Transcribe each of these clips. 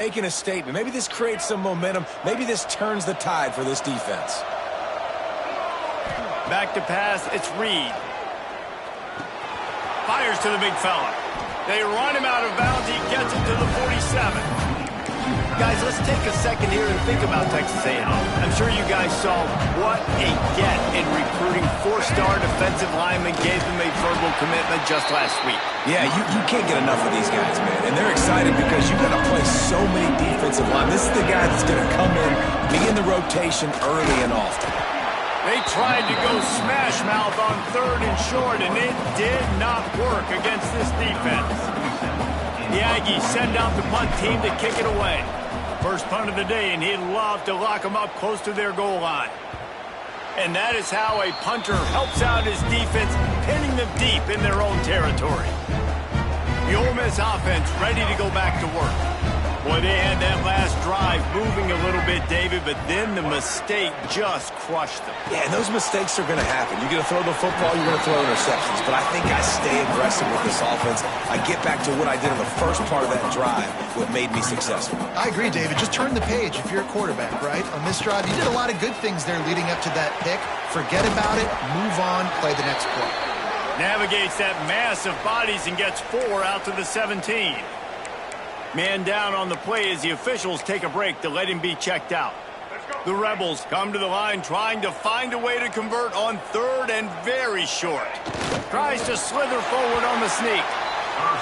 Making a statement. Maybe this creates some momentum. Maybe this turns the tide for this defense. Back to pass, it's Reed. Fires to the big fella. They run him out of bounds. He gets it to the 47. Guys, let's take a second here and think about Texas A&M. I'm sure you guys saw what a get in recruiting four-star defensive linemen, gave them a verbal commitment just last week. Yeah, you can't get enough of these guys, man. And they're excited because you got to play so many defensive linemen. This is the guy that's going to come in, be in the rotation early and often. They tried to go smash mouth on 3rd and short, and it did not work against this defense. The Aggies send out the punt team to kick it away. First punt of the day, and he'd love to lock them up close to their goal line. And that is how a punter helps out his defense, pinning them deep in their own territory. The Ole Miss offense ready to go back to work. Boy, they had that last drive moving a little bit, David, but then the mistake just crushed them. Yeah, and those mistakes are going to happen. You're going to throw the football, you're going to throw interceptions. But I think I stay aggressive with this offense. I get back to what I did in the first part of that drive, what made me successful. I agree, David. Just turn the page if you're a quarterback, right? On this drive, you did a lot of good things there leading up to that pick. Forget about it, move on, play the next play. Navigates that mass of bodies and gets 4 out to the 17. Man down on the play as the officials take a break to let him be checked out. The Rebels come to the line trying to find a way to convert on 3rd and very short. Tries to slither forward on the sneak.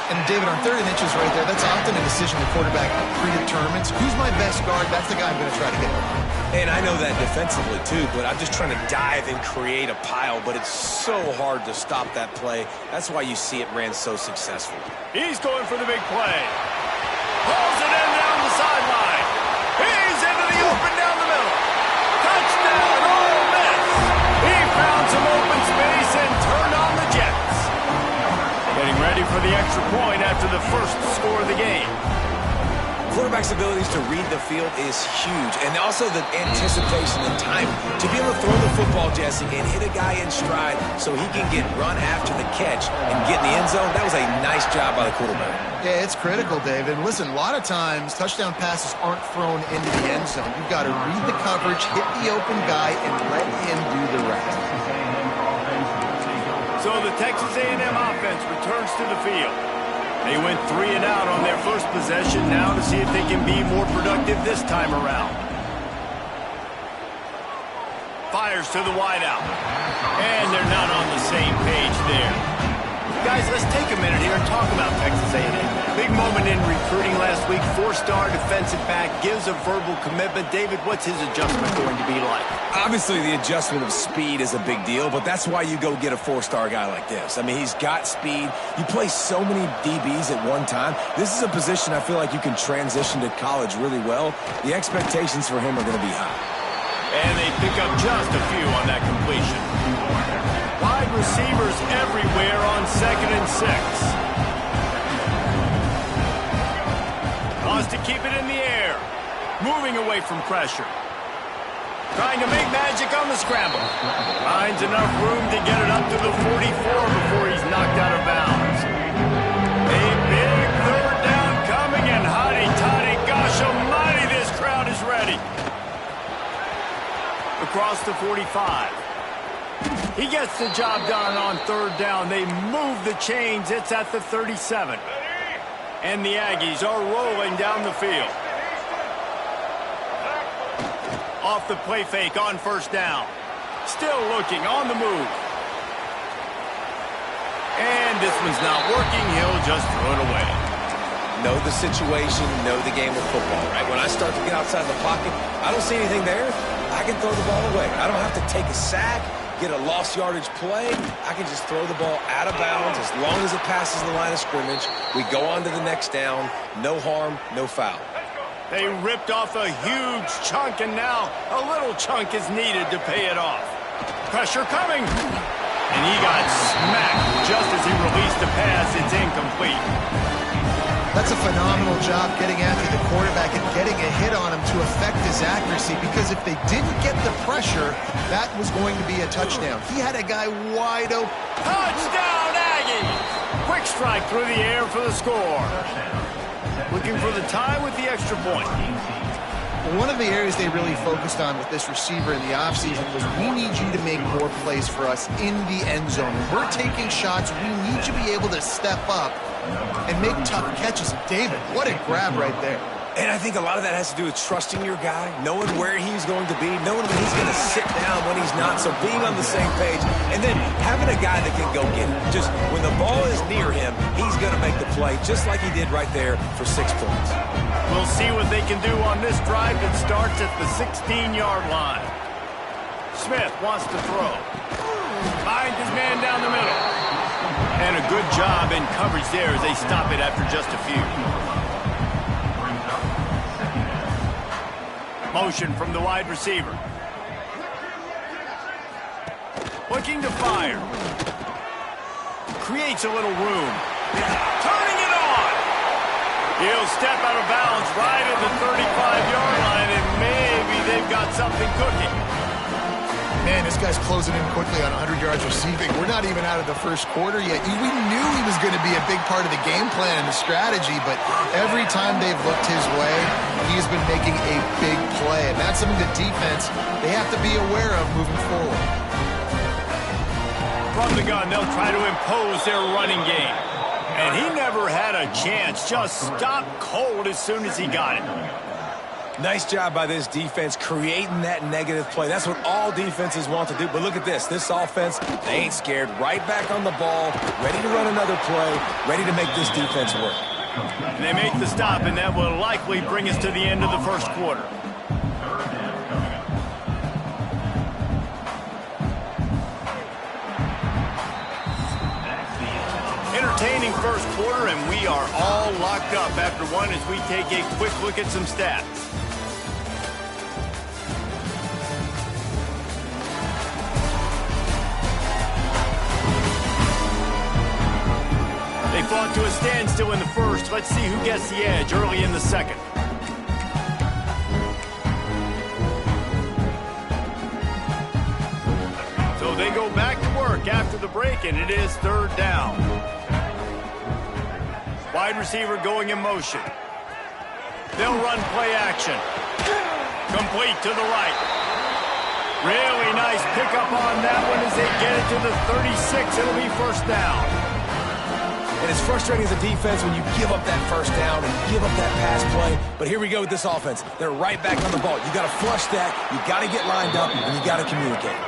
And David, on 3rd and inches right there, that's often a decision the quarterback predetermines. Who's my best guard? That's the guy I'm going to try to hit. And I know that defensively too, but I'm just trying to dive and create a pile, but it's so hard to stop that play. That's why you see it ran so successful. He's going for the big play. Pulls it in down the sideline. He's into the open down the middle. Touchdown, Ole Miss. He found some open space and turned on the Jets. Getting ready for the extra point after the first score of the game. Quarterback's abilities to read the field is huge, and also the anticipation and time to be able to throw the football, Jesse, and hit a guy in stride so he can get run after the catch and get in the end zone. That was a nice job by the quarterback. Yeah, it's critical, David. Listen, a lot of times touchdown passes aren't thrown into the end zone. You've got to read the coverage, hit the open guy, and let him do the rest. So the Texas A&M offense returns to the field. They went 3 and out on their first possession, now to see if they can be more productive this time around. Fires to the wideout. And they're not on the same page there. Guys, let's take a minute here and talk about Texas A&M. Big moment in recruiting last week. 4-star defensive back gives a verbal commitment. David, what's his adjustment going to be like? Obviously, the adjustment of speed is a big deal, but that's why you go get a 4-star guy like this. I mean, he's got speed. You play so many DBs at one time. This is a position I feel like you can transition to college really well. The expectations for him are going to be high. And they pick up just a few on that completion. Wide receivers everywhere on 2nd and 6. Wants to keep it in the air. Moving away from pressure. Trying to make magic on the scramble. Finds enough room to get it up to the 44 before he's knocked out of bounds. A big 3rd down coming, and hotty-toddy, gosh almighty, this crowd is ready. Across the 45. He gets the job done on 3rd down. They move the chains. It's at the 37. And the Aggies are rolling down the field. Off the play fake on 1st down. Still looking on the move. And this one's not working. He'll just throw it away. Know the situation, know the game of football, right? When I start to get outside the pocket, I don't see anything there. I can throw the ball away. I don't have to take a sack, get a lost yardage play. I can just throw the ball out of bounds as long as it passes the line of scrimmage. We go on to the next down. No harm, no foul. They ripped off a huge chunk, and now a little chunk is needed to pay it off. Pressure coming. And he got smacked just as he released the pass. It's incomplete. That's a phenomenal job getting after the quarterback and getting a hit on him to affect his accuracy, because if they didn't get the pressure, that was going to be a touchdown. He had a guy wide open. Touchdown, Aggies! Quick strike through the air for the score. looking for the tie with the extra point. One of the areas they really focused on with this receiver in the offseason was we need you to make more plays for us in the end zone. When we're taking shots, we need you to be able to step up and make tough catches. David, what a grab right there. And I think a lot of that has to do with trusting your guy, knowing where he's going to be, knowing when he's going to sit down, when he's not, so being on the same page, and then having a guy that can go get it. Just when the ball is near him, he's going to make the play, just like he did right there for 6 points. We'll see what they can do on this drive that starts at the 16-yard line. Smith wants to throw. Finds his man down the middle. And a good job in coverage there as they stop it after just a few. Motion from the wide receiver. Looking to fire. Creates a little room. Turning it on. He'll step out of bounds right at the 35-yard line, and maybe they've got something cooking. Man, this guy's closing in quickly on 100 yards receiving. We're not even out of the first quarter yet. We knew he was going to be a big part of the game plan and the strategy, but every time they've looked his way, he's been making a big play. And that's something the defense, they have to be aware of moving forward. From the gun, they'll try to impose their running game. And he never had a chance. Just stopped cold as soon as he got it. Nice job by this defense creating that negative play. That's what all defenses want to do. But look at this. This offense, they ain't scared. Right back on the ball, ready to run another play, ready to make this defense work. And they make the stop, and that will likely bring us to the end of the first quarter. Entertaining first quarter, and we are all locked up after one as we take a quick look at some stats. They fought to a standstill in the first. Let's see who gets the edge early in the second. So they go back to work after the break, and it is third down. Wide receiver going in motion. They'll run play action. Complete to the right. Really nice pickup on that one as they get it to the 36. It'll be first down. And it's frustrating as a defense when you give up that first down and give up that pass play. But here we go with this offense. They're right back on the ball. You got to flush that. You got to get lined up, and you got to communicate.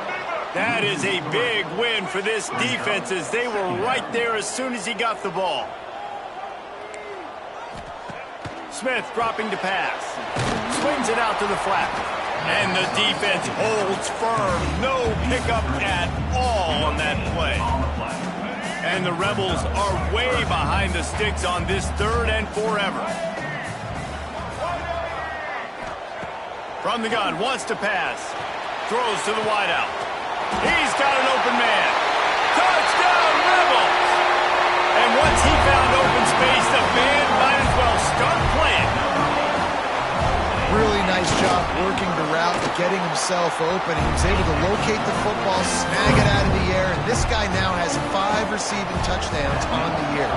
That is a big win for this defense as they were right there as soon as he got the ball. Smith dropping to pass. Swings it out to the flat. And the defense holds firm. No pickup at all on that play. And the Rebels are way behind the sticks on this third and forever. From the gun, wants to pass. Throws to the wideout. He's got an open man. Touchdown, Rebels! And once he found open space, the band might as well start playing. Really nice job working the route and getting himself open. He was able to locate the football, snag it out of the air, and this guy now has 5 receiving touchdowns on the year.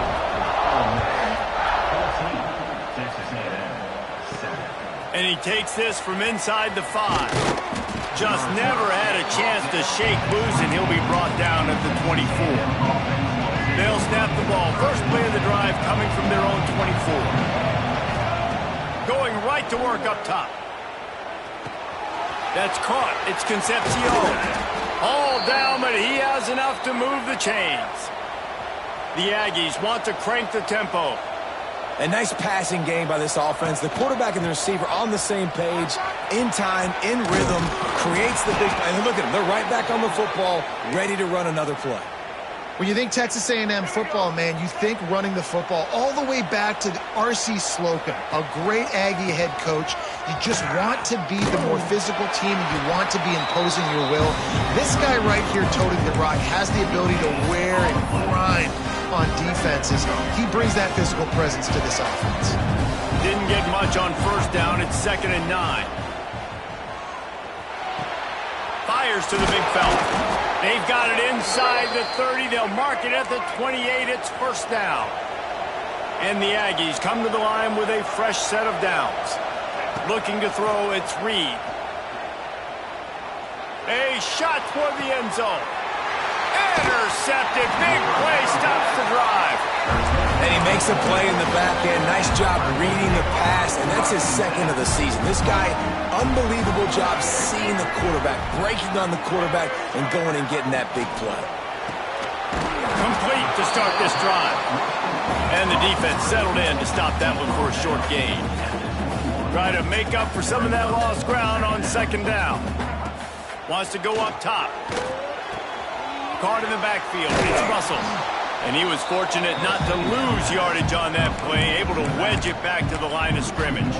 And he takes this from inside the 5. Just never had a chance to shake loose, and he'll be brought down at the 24. They'll snap the ball. First play of the drive coming from their own 24. Going right to work up top. That's caught. It's Concepcion. All down, but he has enough to move the chains. The Aggies want to crank the tempo. A nice passing game by this offense. The quarterback and the receiver on the same page, in time, in rhythm, creates the big play. And look at them. They're right back on the football, ready to run another play. When you think Texas A&M football, man, you think running the football all the way back to R.C. Slocum, a great Aggie head coach. You just want to be the more physical team, and you want to be imposing your will. This guy right here, toting the rock, has the ability to wear and grind on defenses. He brings that physical presence to this offense. Didn't get much on first down. It's 2nd and 9. Fires to the big fella. They've got it inside the 30. They'll mark it at the 28. It's first down. And the Aggies come to the line with a fresh set of downs. Looking to throw, it's Reed. A shot toward the end zone. Intercepted. Big play stops the drive. And he makes a play in the back end. Nice job reading the pass, and that's his second of the season. This guy, unbelievable job seeing the quarterback, breaking on the quarterback, and going and getting that big play. Complete to start this drive. And the defense settled in to stop that one for a short gain. Try to make up for some of that lost ground on second down. Wants to go up top. Caught in the backfield. It's Russell. And he was fortunate not to lose yardage on that play, able to wedge it back to the line of scrimmage.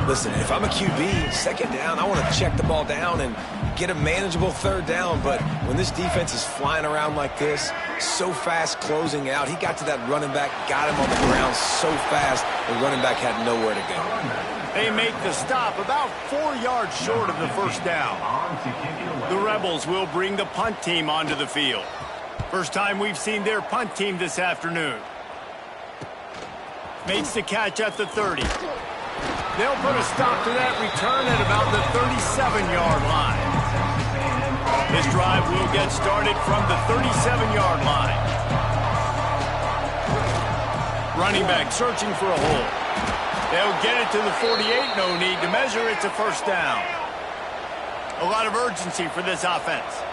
Listen, if I'm a QB, second down, I want to check the ball down and get a manageable third down. But when this defense is flying around like this, so fast closing out, he got to that running back, got him on the ground so fast, the running back had nowhere to go. They make the stop about 4 yards short of the first down. The Rebels will bring the punt team onto the field. First time we've seen their punt team this afternoon. Makes the catch at the 30. They'll put a stop to that return at about the 37-yard line. This drive will get started from the 37-yard line. Running back searching for a hole. They'll get it to the 48. No need to measure. It's a first down. A lot of urgency for this offense.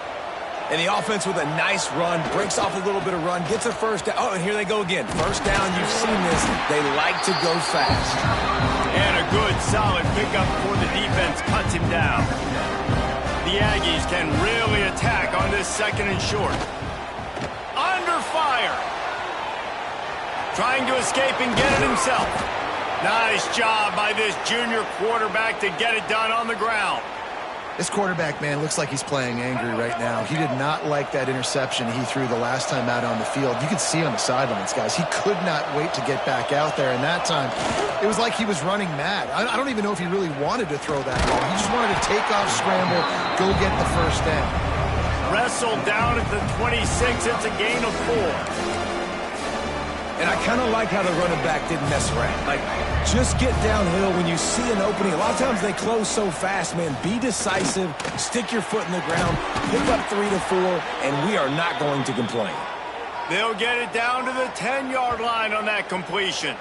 And the offense with a nice run, breaks off a little bit of run, gets a first down. Oh, and here they go again. First down, you've seen this. They like to go fast. And a good, solid pickup before the defense cuts him down. The Aggies can really attack on this second and short. Under fire. Trying to escape and get it himself. Nice job by this junior quarterback to get it done on the ground. This quarterback, man, looks like he's playing angry right now. He did not like that interception he threw the last time out on the field. You could see on the sidelines, guys. He could not wait to get back out there. And that time, it was like he was running mad. I don't even know if he really wanted to throw that ball. He just wanted to take off, scramble, go get the first down. Wrestled down at the 26. It's a gain of 4. And I kind of like how the running back didn't mess around. Like, just get downhill when you see an opening. A lot of times they close so fast, man. Be decisive, stick your foot in the ground, pick up 3 to 4, and we are not going to complain. They'll get it down to the 10-yard line on that completion.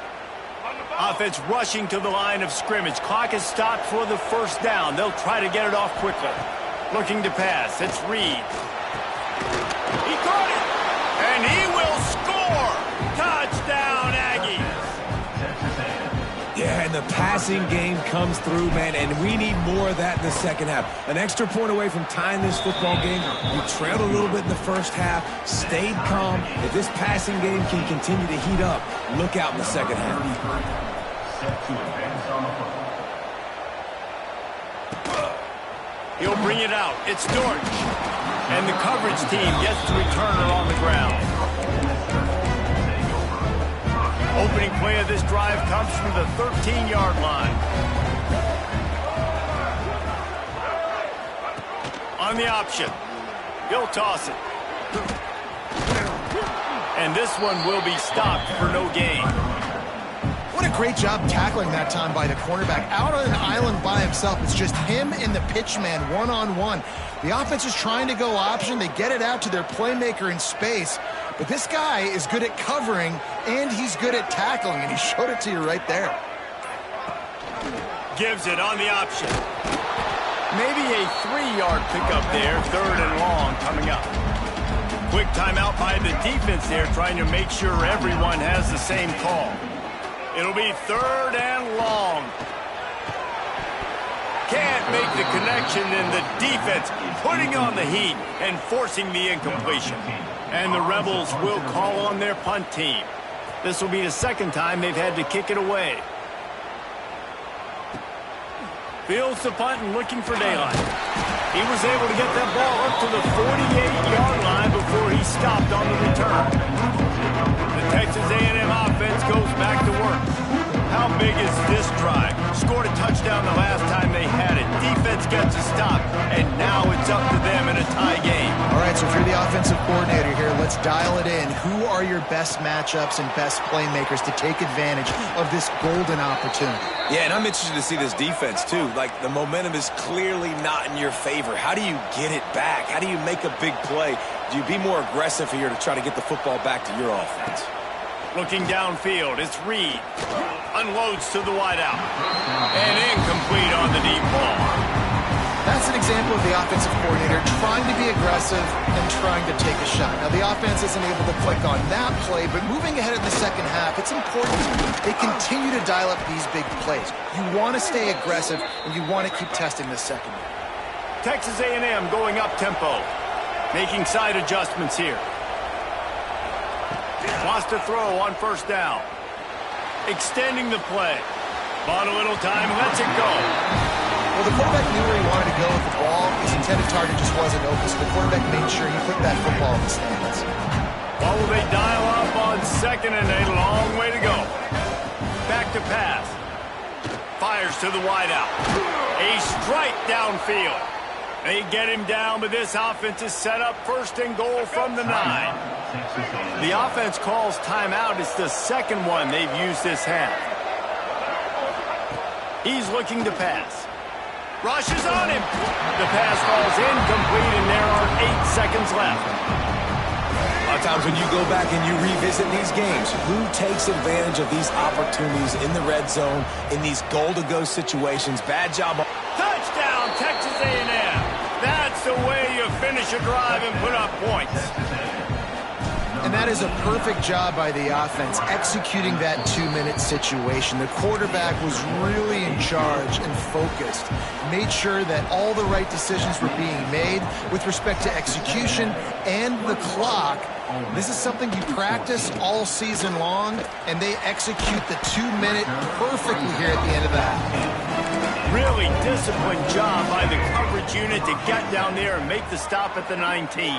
Offense rushing to the line of scrimmage. Clock is stopped for the first down. They'll try to get it off quickly. Looking to pass. It's Reed. He caught it, and he will score. Touchdown, Aggies. Yeah, and the passing game comes through, man, and we need more of that in the second half. An extra point away from tying this football game. We trailed a little bit in the first half, stayed calm. If this passing game can continue to heat up, look out in the second half. He'll bring it out. It's Dortch. And the coverage team gets the returner on the ground. Opening play of this drive comes from the 13-yard line. On the option. He'll toss it. And this one will be stopped for no gain. What a great job tackling that time by the cornerback. Out on an island by himself. It's just him and the pitchman one-on-one. The offense is trying to go option. They get it out to their playmaker in space. But this guy is good at covering, and he's good at tackling, and he showed it to you right there. Gives it on the option. Maybe a 3-yard pickup there, third and long coming up. Quick timeout by the defense there, trying to make sure everyone has the same call. It'll be third and long. Can't make the connection, and the defense putting on the heat and forcing the incompletion. And the Rebels will call on their punt team. This will be the second time they've had to kick it away. Fields the punt and looking for daylight. He was able to get that ball up to the 48-yard line before he stopped on the return. The Texas A&M offense goes back to work. How big is this drive? Scored a touchdown the last time they had it. Defense gets a stop, and now it's up to them in a tie game. All right, so if you're the offensive coordinator here, let's dial it in. Who are your best matchups and best playmakers to take advantage of this golden opportunity? Yeah, and I'm interested to see this defense, too. Like, the momentum is clearly not in your favor. How do you get it back? How do you make a big play? Do you be more aggressive here to try to get the football back to your offense? Looking downfield, it's Reed. Unloads to the wideout. And incomplete on the deep ball. That's an example of the offensive coordinator trying to be aggressive and trying to take a shot. Now, the offense isn't able to click on that play, but moving ahead in the second half, it's important they continue to dial up these big plays. You want to stay aggressive, and you want to keep testing the second. Texas A&M going up-tempo. Making side adjustments here. Wants to throw on first down. Extending the play. Bought a little time, lets it go. Well, the quarterback knew where he wanted to go with the ball. His intended target just wasn't open, so the quarterback made sure he put that football in the stands. Well, will they dial up on second and a long way to go. Back to pass. Fires to the wideout. A strike downfield. They get him down, but this offense is set up first and goal from the 9. The offense calls timeout. It's the second one they've used this half. He's looking to pass. Rushes on him. The pass falls incomplete, and there are 8 seconds left. A lot of times when you go back and you revisit these games, who takes advantage of these opportunities in the red zone, in these goal-to-go situations? Bad job. Touchdown, Texas A&M. That's the way you finish a drive and put up points. And that is a perfect job by the offense, executing that 2-minute situation. The quarterback was really in charge and focused. Made sure that all the right decisions were being made with respect to execution and the clock. This is something you practice all season long, and they execute the 2-minute perfectly here at the end of the half. Really disciplined job by the coverage unit to get down there and make the stop at the 19.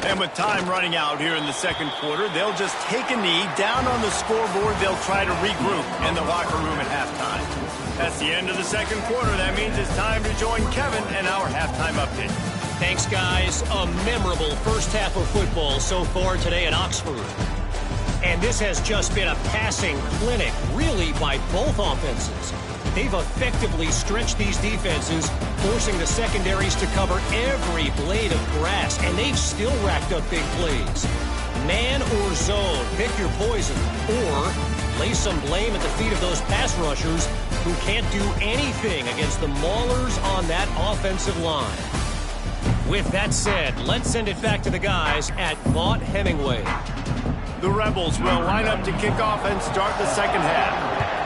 And with time running out here in the second quarter, they'll just take a knee. Down on the scoreboard, they'll try to regroup in the locker room at halftime. That's the end of the second quarter. That means it's time to join Kevin and our halftime update. Thanks, guys. A memorable first half of football so far today at Oxford. And this has just been a passing clinic, really, by both offenses. They've effectively stretched these defenses, forcing the secondaries to cover every blade of grass, and they've still racked up big plays. Man or zone, pick your poison, or lay some blame at the feet of those pass rushers who can't do anything against the maulers on that offensive line. With that said, let's send it back to the guys at Vaught Hemingway. The Rebels will line up to kick off and start the second half.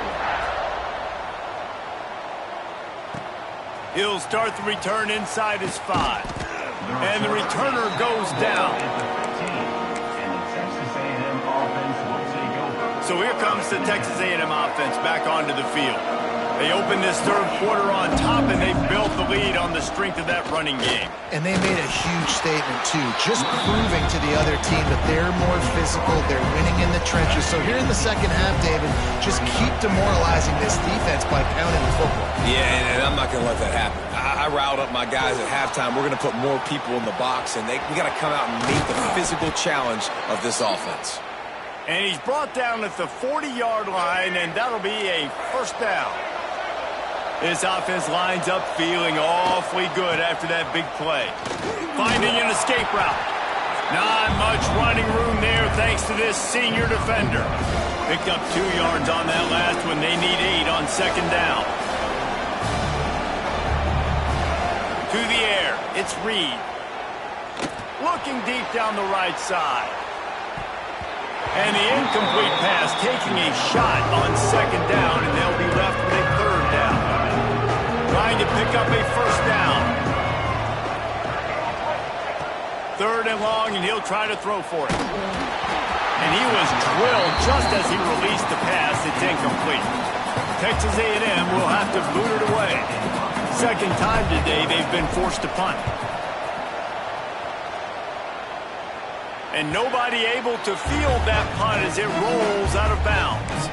He'll start the return inside his 5. And the returner goes down. So here comes the Texas A&M offense back onto the field. They open this third quarter on top, and they've built the lead on the strength of that running game. And they made a huge statement, too, just proving to the other team that they're more physical, they're winning in the trenches. So here in the second half, David, just keep demoralizing this defense by pounding the football. Yeah, and I'm not going to let that happen. I riled up my guys at halftime. We're going to put more people in the box, and we got to come out and meet the physical challenge of this offense. And he's brought down at the 40-yard line, and that'll be a first down. This offense lines up feeling awfully good after that big play. Finding an escape route. Not much running room there thanks to this senior defender. Picked up 2 yards on that last one. They need 8 on second down. To the air, it's Reed. Looking deep down the right side. And the incomplete pass taking a shot on second down, and they'll be left with a third down. Trying to pick up a first down. Third and long, and he'll try to throw for it. And he was drilled just as he released the pass. It's incomplete. Texas A&M will have to boot it away. Second time today they've been forced to punt. And nobody able to field that punt as it rolls out of bounds.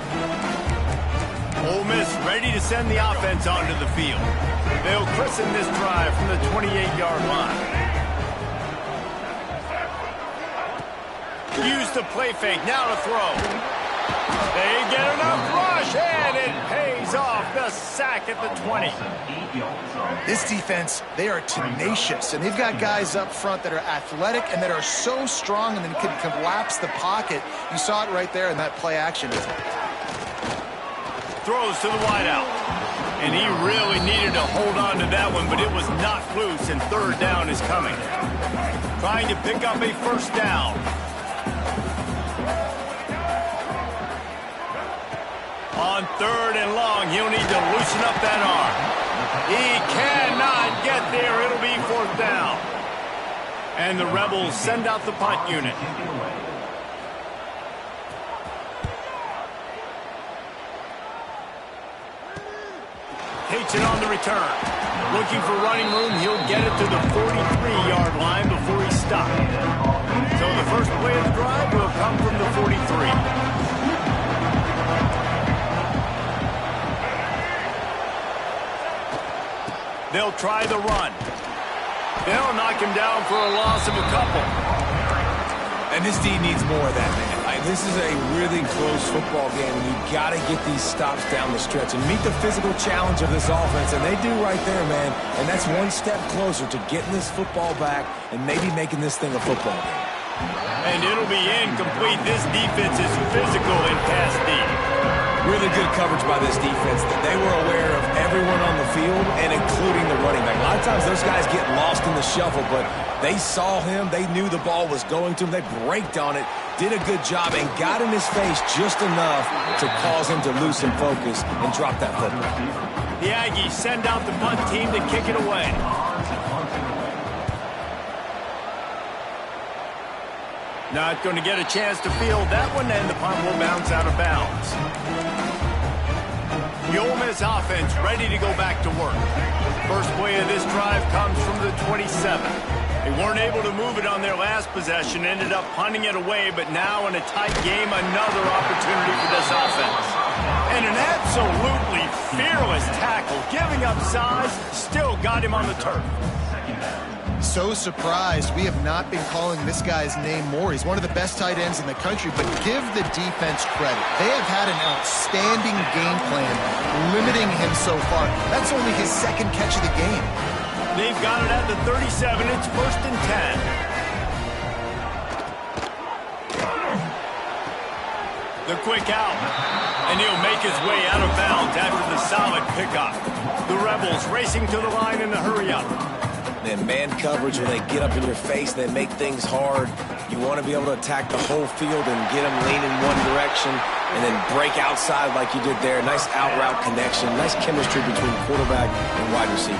Ole Miss ready to send the offense onto the field. They'll christen this drive from the 28-yard line. Use the play fake, now to throw. They get enough rush, and it pays off the sack at the 20. This defense, they are tenacious, and they've got guys up front that are athletic and that are so strong and then can collapse the pocket. You saw it right there in that play action. Throws to the wideout. And he really needed to hold on to that one, but it was not loose, and third down is coming. Trying to pick up a first down. On third and long, he'll need to loosen up that arm. He cannot get there. It'll be fourth down. And the Rebels send out the punt unit. Takes it on the return. Looking for running room, he'll get it to the 43-yard line before he stopped. So the first play of the drive will come from the 43. They'll try the run. They'll knock him down for a loss of a couple. And this D needs more of that, man. This is a really close football game, and you've got to get these stops down the stretch and meet the physical challenge of this offense, and they do right there, man. And that's one step closer to getting this football back and maybe making this thing a football game. And it'll be incomplete. This defense is physical in pass D. Really good coverage by this defense. They were aware of everyone on the field and including the running back. A lot of times those guys get lost in the shuffle, but they saw him. They knew the ball was going to him. They braked on it, did a good job, and got in his face just enough to cause him to lose some focus and drop that football. The Aggies send out the punt team to kick it away. Not going to get a chance to field that one, and the punt will bounce out of bounds. The Ole Miss offense ready to go back to work. First play of this drive comes from the 27. They weren't able to move it on their last possession, ended up punting it away, but now in a tight game, another opportunity for this offense. And an absolutely fearless tackle, giving up size, still got him on the turf. So surprised we have not been calling this guy's name more. He's one of the best tight ends in the country, but give the defense credit. They have had an outstanding game plan limiting him so far. That's only his second catch of the game. They've got it at the 37. It's first and 10. The quick out. And he'll make his way out of bounds after the solid pickup. The Rebels racing to the line in the hurry-up. And man coverage, when they get up in your face, they make things hard. You want to be able to attack the whole field and get them leaning one direction and then break outside like you did there. Nice out-route connection, nice chemistry between quarterback and wide receiver.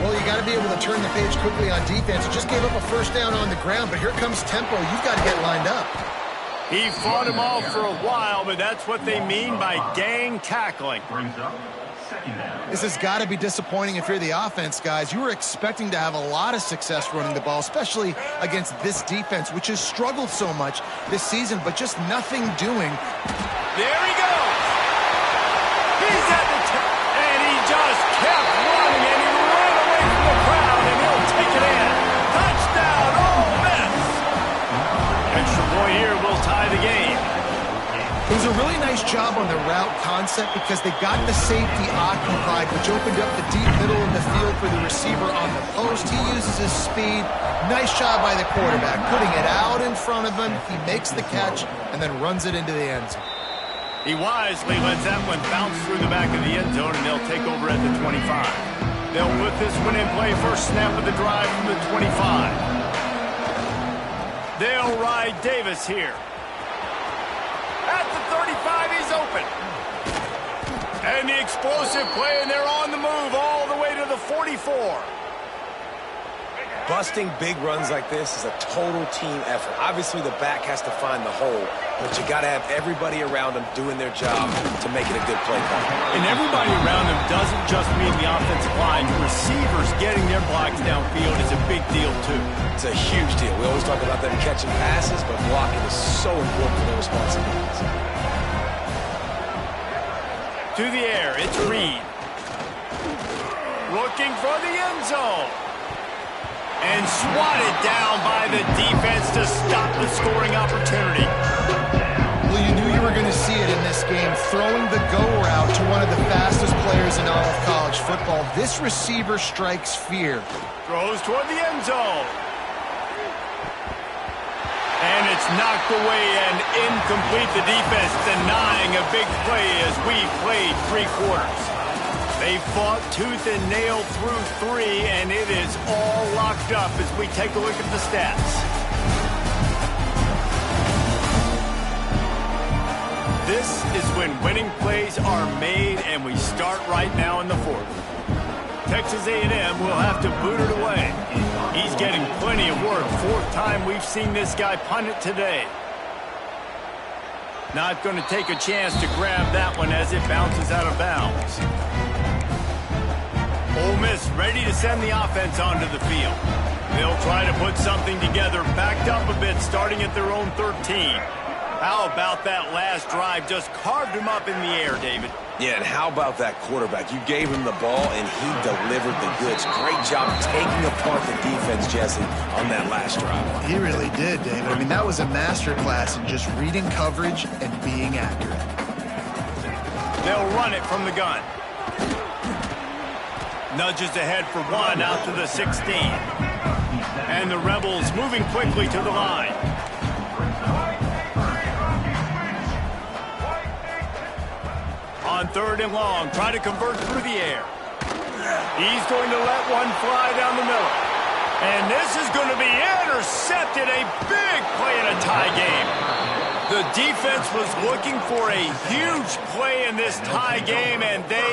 Well, you got to be able to turn the page quickly on defense. You just gave up a first down on the ground, but here comes tempo. You've got to get lined up. He fought him off for a while, but that's what they mean by gang tackling. This has got to be disappointing if you're the offense, guys. You were expecting to have a lot of success running the ball, especially against this defense, which has struggled so much this season, but just nothing doing. There he goes. He's at the top, and he just kept running, and he ran away from the crowd, and he'll take it in. Touchdown, Ole Miss. Extra point here will tie the game. It was a really nice job on the route concept because they got the safety occupied, which opened up the deep middle of the field for the receiver on the post. He uses his speed. Nice job by the quarterback, putting it out in front of him. He makes the catch and then runs it into the end zone. He wisely lets that one bounce through the back of the end zone, and they'll take over at the 25. They'll put this one in play. First snap of the drive from the 25. They'll ride Davis here. At the 35, he's open. And the explosive play, and they're on the move all the way to the 44. Busting big runs like this is a total team effort. Obviously, the back has to find the hole, but you got to have everybody around them doing their job to make it a good play call. And everybody around them doesn't just mean the offensive line. Receivers getting their blocks downfield is a big deal, too. It's a huge deal. We always talk about them catching passes, but blocking is so important for their responsibilities. To the air, it's Reed. Looking for the end zone. And swatted down by the defense to stop the scoring opportunity. Well, you knew you were going to see it in this game, throwing the go route to one of the fastest players in all of college football. This receiver strikes fear. Throws toward the end zone. And it's knocked away and incomplete. The defense denying a big play as we played 3 quarters. They fought tooth and nail through 3, and it is all locked up as we take a look at the stats. This is when winning plays are made, and we start right now in the 4th. Texas A&M will have to boot it away. He's getting plenty of work. 4th time we've seen this guy punt it today. Not going to take a chance to grab that one as it bounces out of bounds. Ole Miss ready to send the offense onto the field. They'll try to put something together, backed up a bit, starting at their own 13. How about that last drive? Just carved him up in the air, David. Yeah, and how about that quarterback? You gave him the ball, and he delivered the goods. Great job taking apart the defense, Jesse, on that last drive. He really did, David. I mean, that was a masterclass in just reading coverage and being accurate. They'll run it from the gun. Nudges ahead for 1 out to the 16. And the Rebels moving quickly to the line. On 3rd and long, try to convert through the air. He's going to let one fly down the middle. And this is going to be intercepted. A big play in a tie game. The defense was looking for a huge play in this tie game, and they...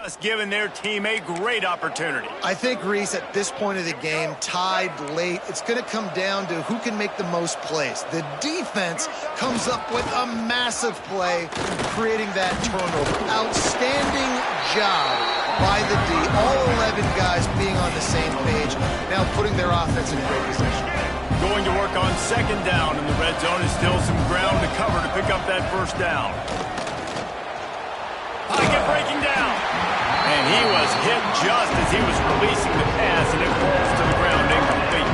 just given their team a great opportunity. I think, Reese, at this point of the game, tied late, it's going to come down to who can make the most plays. The defense comes up with a massive play, creating that turnover. Outstanding job by the D. All 11 guys being on the same page, now putting their offense in great position. Going to work on 2nd down, and the red zone is still some ground to cover to pick up that 1st down. Pocket breaking down. And he was hit just as he was releasing the pass, and it falls to the ground incomplete.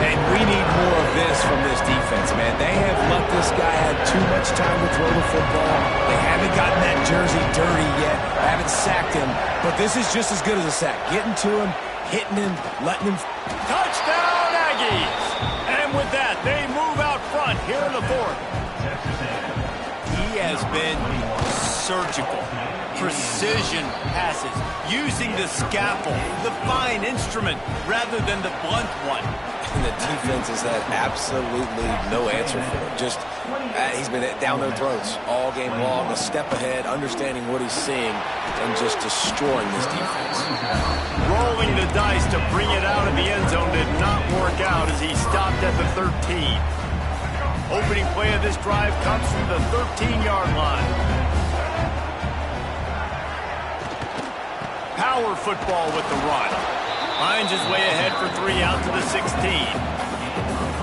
And we need more of this from this defense, man. They have let this guy have too much time to throw the football. They haven't gotten that jersey dirty yet, haven't sacked him. But this is just as good as a sack. Getting to him, hitting him, letting him... Touchdown, Aggies! And with that, they move out front here in the 4th. He has been surgical. Precision passes, using the scalpel, the fine instrument, rather than the blunt one. And the defense has had absolutely no answer for him. Just, he's been down their throats all game long, a step ahead, understanding what he's seeing, and just destroying this defense. Rolling the dice to bring it out of the end zone did not work out as he stopped at the 13. Opening play of this drive comes from the 13-yard line. Power football with the run. Finds his way ahead for 3 out to the 16.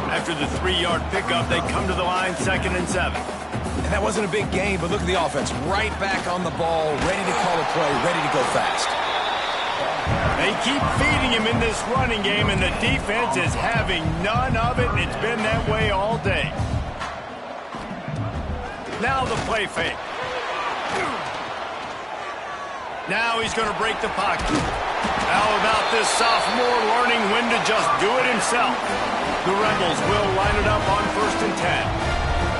After the 3-yard pickup, they come to the line 2nd and 7. And that wasn't a big game, but look at the offense. Right back on the ball, ready to call a play, ready to go fast. They keep feeding him in this running game, and the defense is having none of it, and it's been that way all day. Now the play fake. Now he's going to break the pocket. How about this sophomore learning when to just do it himself? The Rebels will line it up on 1st and 10.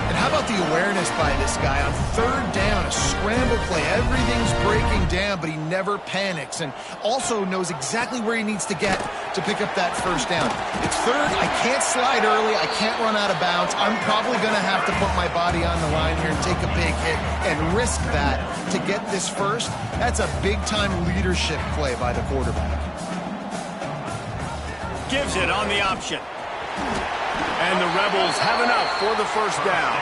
And And how about the awareness by this guy on third down, a scramble play. Everything's breaking down, but he never panics and also knows exactly where he needs to get to pick up that first down. It's third. I can't slide early. I can't run out of bounds. I'm probably going to have to put my body on the line here and take a big hit and risk that to get this first. That's a big-time leadership play by the quarterback. Gives it on the option. And the Rebels have enough for the first down.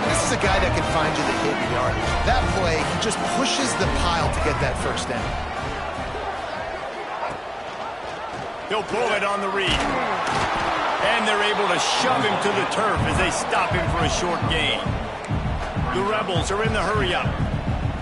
This is a guy that can find you the hidden yardage. That play, he just pushes the pile to get that first down. He'll pull it on the read. And they're able to shove him to the turf as they stop him for a short gain. The Rebels are in the hurry-up.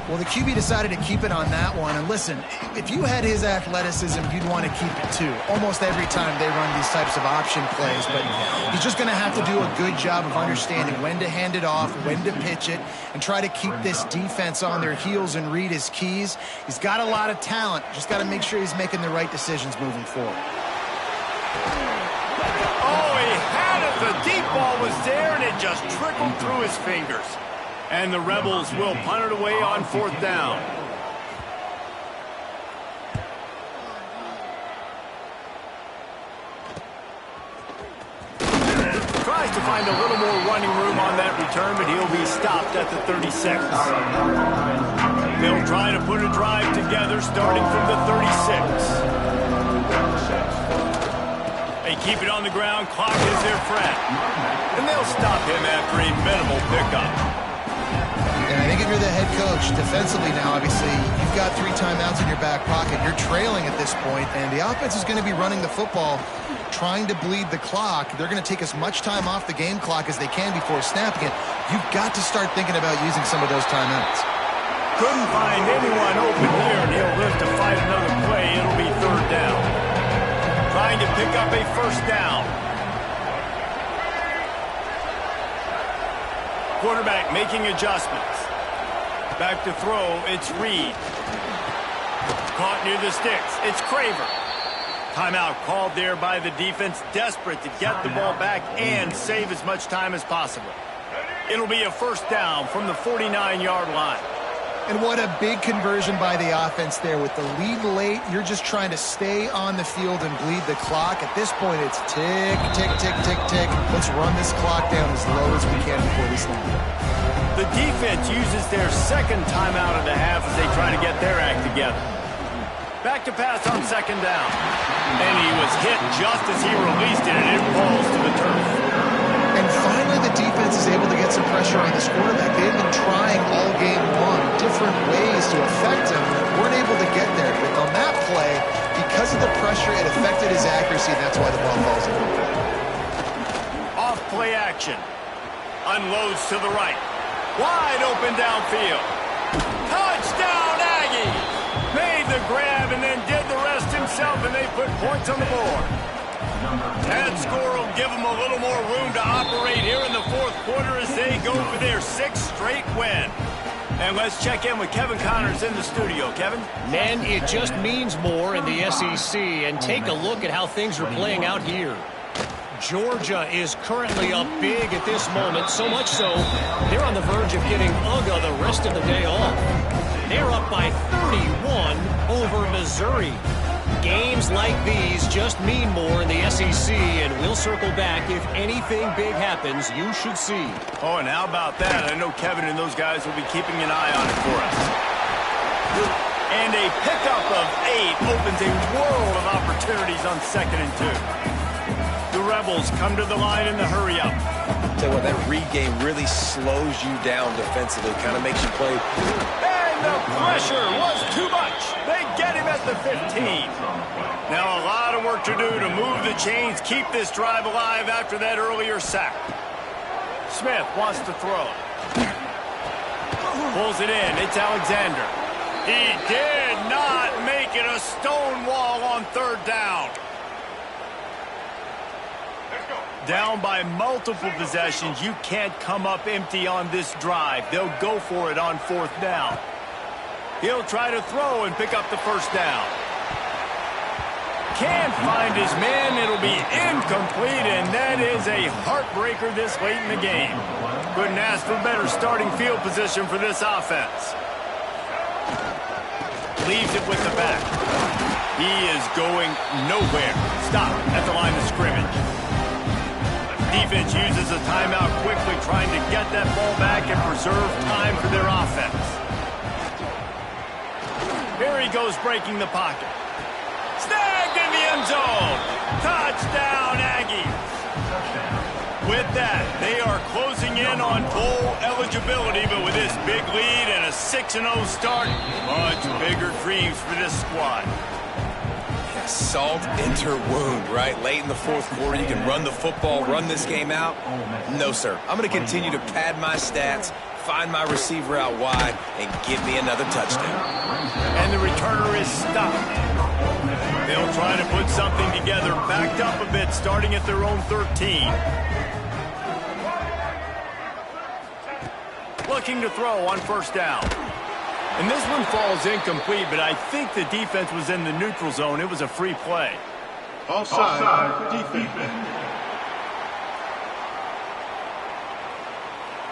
Well, the QB decided to keep it on that one. And listen, if you had his athleticism, you'd want to keep it too. Almost every time they run these types of option plays. But he's just going to have to do a good job of understanding when to hand it off, when to pitch it, and try to keep this defense on their heels and read his keys. He's got a lot of talent. Just got to make sure he's making the right decisions moving forward. Oh, he had it. The deep ball was there, and it just trickled through his fingers. And the Rebels will punt it away on fourth down. Tries to find a little more running room on that return, but he'll be stopped at the 36. They'll try to put a drive together starting from the 36. They keep it on the ground. Clock is their friend. And they'll stop him after a minimal pickup. And I think if you're the head coach, defensively now, obviously, you've got 3 timeouts in your back pocket. You're trailing at this point, and the offense is going to be running the football, trying to bleed the clock. They're going to take as much time off the game clock as they can before snapping it. You've got to start thinking about using some of those timeouts. Couldn't find anyone open here, and he'll live to fight another play. It'll be third down. Trying to pick up a first down. Quarterback making adjustments. Back to throw, it's Reed. Caught near the sticks, it's Craver. Timeout called there by the defense, desperate to get the ball back and save as much time as possible. It'll be a first down from the 49-yard line. And what a big conversion by the offense there. With the lead late, you're just trying to stay on the field and bleed the clock. At this point, it's tick, tick, tick, tick, tick. Let's run this clock down as low as we can before we snap. The defense uses their second timeout of the half as they try to get their act together. Back to pass on second down. And he was hit just as he released it, and it falls to the turf. And finally, the defense is able to get some pressure on this quarterback. They've been trying all game long different ways to affect him. Weren't able to get there. But on that play, because of the pressure, it affected his accuracy, and that's why the ball falls in. Off play action. Unloads to the right. Wide open downfield. Touchdown, Aggie! Made the grab and then did the rest himself, and they put points on the board. That score will give them a little more room to operate here in the fourth quarter as they go for their 6th straight win. And let's check in with Kevin Connors in the studio. Kevin? Man, it just means more in the SEC, and take a look at how things are playing out here. Georgia is currently up big at this moment, so much so they're on the verge of getting UGA the rest of the day off. They're up by 31 over Missouri. Games like these just mean more in the SEC, and we'll circle back if anything big happens you should see. Oh, and how about that? I know Kevin and those guys will be keeping an eye on it for us. And a pickup of 8 opens a world of opportunities on 2nd and 2. The Rebels come to the line in the hurry-up. Tell you what, that read game really slows you down defensively. Kind of makes you play. And the pressure was too much. They get him at the 15. Now a lot of work to do to move the chains, keep this drive alive after that earlier sack. Smith wants to throw. Pulls it in. It's Alexander. He did not make it. A stone wall on third down. Down by multiple possessions. You can't come up empty on this drive. They'll go for it on fourth down. He'll try to throw and pick up the first down. Can't find his man. It'll be incomplete, and that is a heartbreaker this late in the game. Couldn't ask for better starting field position for this offense. Leaves it with the back. He is going nowhere. Stop at the line of scrimmage. Defense uses a timeout quickly, trying to get that ball back and preserve time for their offense. Here he goes, breaking the pocket. Snagged in the end zone. Touchdown, Aggies. With that, they are closing in on bowl eligibility, but with this big lead and a 6-0 start, much bigger dreams for this squad. Salt into wound, right? Late in the fourth quarter, you can run the football, run this game out. No, sir. I'm going to continue to pad my stats, find my receiver out wide, and give me another touchdown. And the returner is stopped. They'll try to put something together, backed up a bit, starting at their own 13. Looking to throw on first down. And this one falls incomplete, but I think the defense was in the neutral zone. It was a free play. Offside, defense.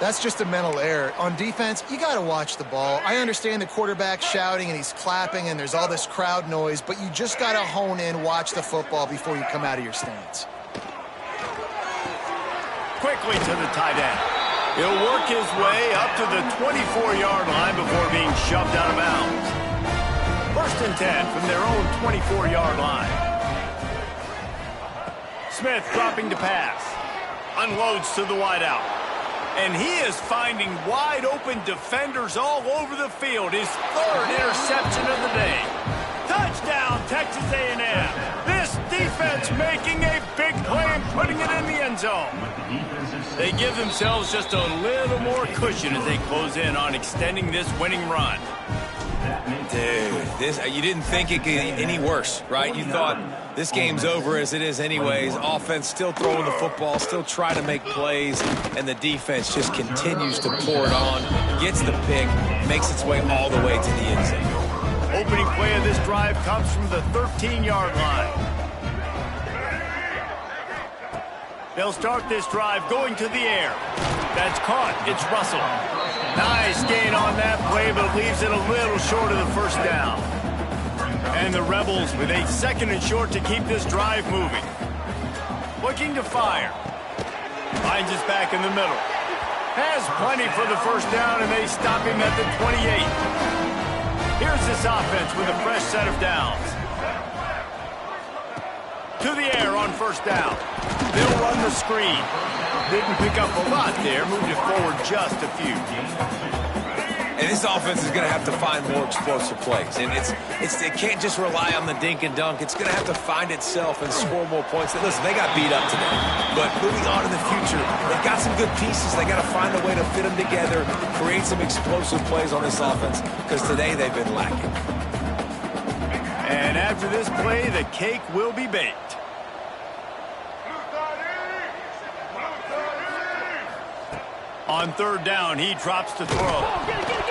That's just a mental error. On defense, you got to watch the ball. I understand the quarterback shouting and he's clapping and there's all this crowd noise, but you just got to hone in, watch the football before you come out of your stance. Quickly to the tight end. He'll work his way up to the 24-yard line before being shoved out of bounds. 1st and 10 from their own 24-yard line. Smith dropping to pass. Unloads to the wideout. And he is finding wide-open defenders all over the field. His 3rd interception of the day. Touchdown, Texas A&M. This defense making a big play and putting it in the end zone. They give themselves just a little more cushion as they close in on extending this winning run. Dude, you didn't think it could get any worse, right? You thought this game's over as it is anyways. Offense still throwing the football, still trying to make plays, and the defense just continues to pour it on, gets the pick, makes its way all the way to the end zone. Opening play of this drive comes from the 13-yard line. They'll start this drive going to the air. That's caught. It's Russell. Nice gain on that play, but leaves it a little short of the first down. And the Rebels with a 2nd and short to keep this drive moving. Looking to fire. Finds his back in the middle. Has plenty for the first down, and they stop him at the 28. Here's this offense with a fresh set of downs. To the air on first down. They'll run the screen. Didn't pick up a lot there. Moved it forward just a few. And this offense is going to have to find more explosive plays. And it can't just rely on the dink and dunk. It's going to have to find itself and score more points. Listen, they got beat up today. But moving on in the future, they've got some good pieces. They got to find a way to fit them together, create some explosive plays on this offense, because today they've been lacking. And after this play, the cake will be baked. On 3rd down, he drops to throw.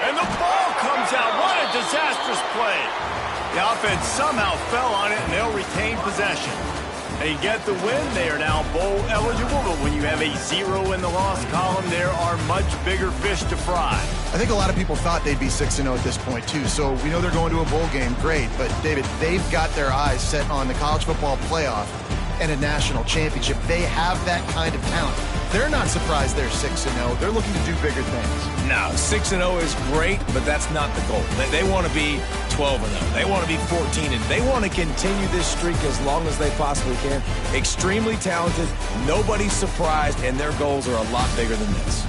And the ball comes out. What a disastrous play. The offense somehow fell on it, and they'll retain possession. They get the win. They are now bowl eligible, but when you have a 0 in the loss column, there are much bigger fish to fry. I think a lot of people thought they'd be 6-0 at this point, too. So we know they're going to a bowl game. Great. But, David, they've got their eyes set on the college football playoff and a national championship. They have that kind of talent. They're not surprised they're 6-0. They're looking to do bigger things. No, 6-0 is great, but that's not the goal. They want to be 12-0. They want to be 14-0. They want to continue this streak as long as they possibly can. Extremely talented. Nobody's surprised, and their goals are a lot bigger than this.